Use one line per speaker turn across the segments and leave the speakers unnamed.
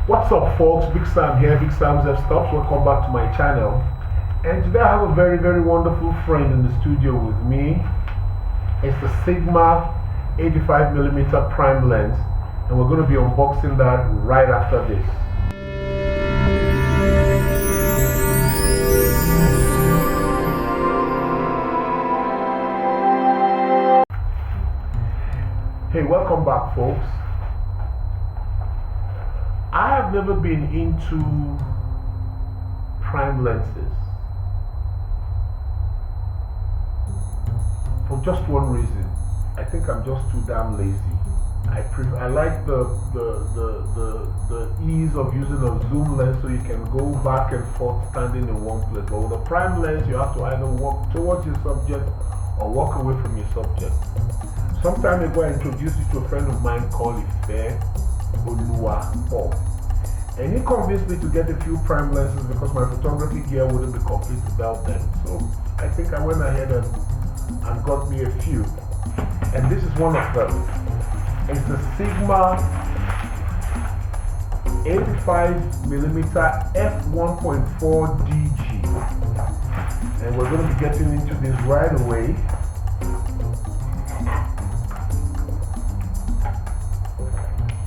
What's up folks, Big Sam here, BigSamsFStops. Welcome back to my channel. And today I have a very wonderful friend in the studio with me. It's the Sigma 85mm prime lens, and we're going to be unboxing that right after this. Hey, welcome back folks. I have never been into prime lenses for just one reason. I think I'm just too damn lazy. I like the ease of using a zoom lens, so you can go back and forth standing in one place. But with a prime lens, you have to either walk towards your subject or walk away from your subject. Some time ago, I introduced you to a friend of mine called Ife Paul. And he convinced me to get a few prime lenses because my photography gear wouldn't be complete without them. So I think I went ahead and got me a few. And this is one of them. It's the Sigma 85mm F1.4 DG. And we're going to be getting into this right away.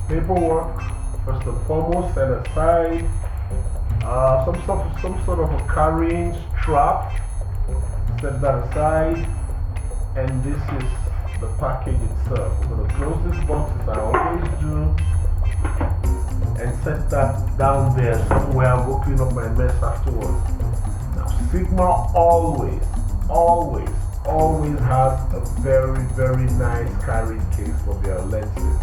Paperwork, first and foremost, set aside. Some sort of a carrying strap. Set that aside. And this is the package itself. We're going to close this box as I always do, and set that down there somewhere. I'll go clean up my mess afterwards. Now, Sigma always has a very nice carrying case for their lenses.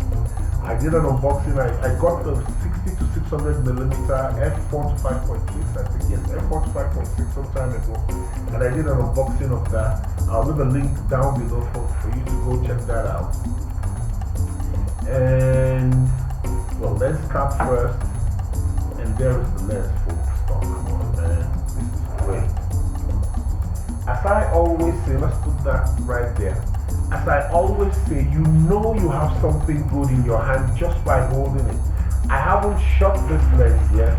I did an unboxing. I got the 60 to 600mm F4 to 5.6, I think, yes, F4 to 5.6 some time ago, and I did an unboxing of that. I'll leave a link down below for you to go check that out. And, well, lens cap first, and there is the lens, folks. Oh, come on, man, this is great. As I always say, let's put that right there. As I always say, you know you have something good in your hand just by holding it. I haven't shot this lens yet,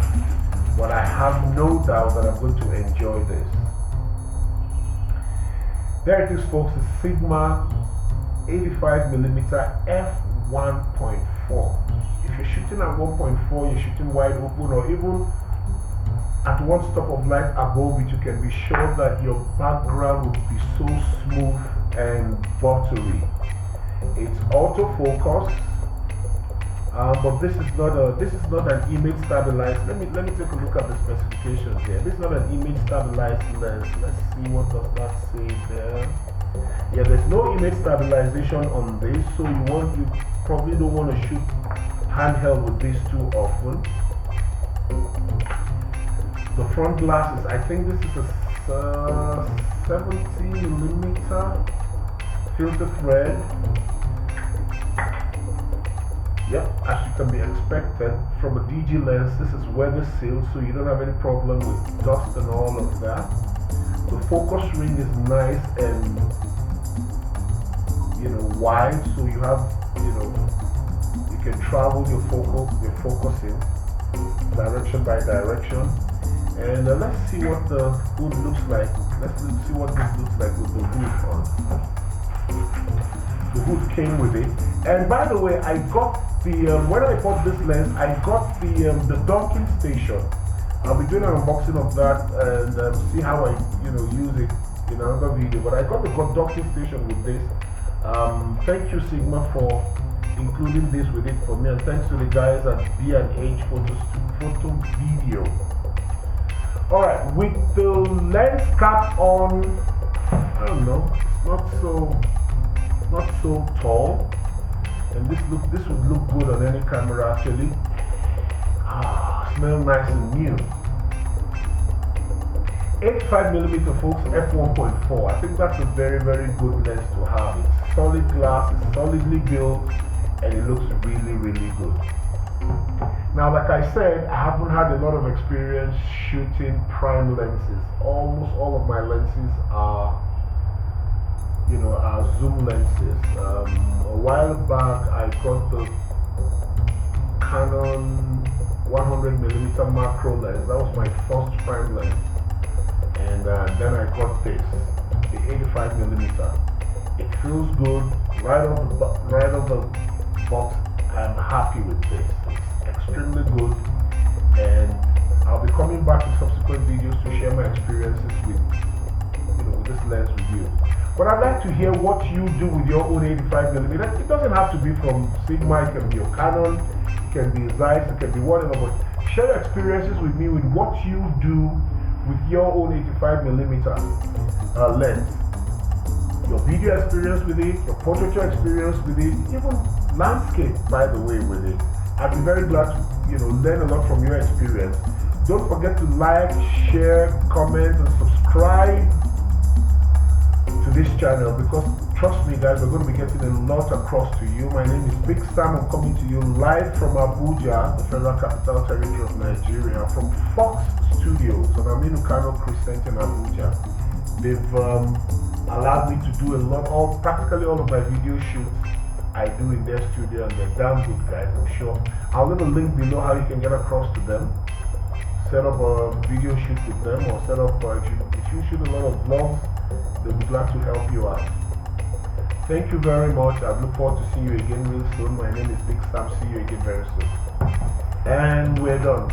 but I have no doubt that I'm going to enjoy this. There it is, folks, the Sigma 85mm f1.4. If you're shooting at 1.4, you're shooting wide open, or even at one stop of light above it, you can be sure that your background will be so smooth and buttery. It's autofocus, but this is not an image stabilized. Let me take a look at the specifications here. This is not an image stabilized lens. Let's see, what does that say there. Yeah, there's no image stabilization on this, so you probably don't want to shoot handheld with this too often. The front glasses, I think this is a 70mm filter thread. Yep, as you can be expected from a DG lens, this is weather sealed, so you don't have any problem with dust and all of that. The focus ring is nice and, wide, so you have, you can travel your focusing direction by direction. And let's see what the hood looks like. Let's see what this looks like with the hood on. The hood came with it. And by the way, I got the, when I bought this lens, I got the docking station. I'll be doing an unboxing of that and see how I use it in another video. But I got the docking station with this. Thank you, Sigma, for including this with it for me. And thanks to the guys at B&H Photo Video. Alright, with the lens cap on, I don't know, it's not so tall, and this would look good on any camera actually. Smell nice and new. 85mm, folks, f1.4. I think that's a very good lens to have. It's solid glass, it's solidly built, and it looks really good. Now, like I said, I haven't had a lot of experience shooting prime lenses. Almost all of my lenses are, are zoom lenses. A while back, I got the Canon 100mm macro lens. That was my first prime lens. And then I got this, the 85mm. It feels good right off the box. I'm happy with this. It's extremely good, and I'll be coming back in subsequent videos to share my experiences with this lens with you. But I'd like to hear what you do with your own 85mm. It doesn't have to be from Sigma. It can be your Canon, it can be Zeiss, it can be whatever. But share your experiences with me with what you do with your own 85mm lens. Your video experience with it, your portraiture experience with it, even landscape, by the way, with it. I'd be very glad to learn a lot from your experience. Don't forget to like, share, comment, and subscribe to this channel, because trust me guys, we're going to be getting a lot across to you. My name is Big Sam. I'm coming to you live from Abuja, the Federal Capital Territory of Nigeria, from Fox Studios, and I'm in Kano Crescent in Abuja. They've allowed me to do practically all of my video shoots I do in their studio, and they're damn good guys, I'm sure. I'll leave a link below how you can get across to them, set up a video shoot with them, or set up, if you shoot a lot of vlogs, they'll be glad to help you out. Thank you very much. I look forward to seeing you again real soon. My name is Big Sam. See you again very soon. And we're done.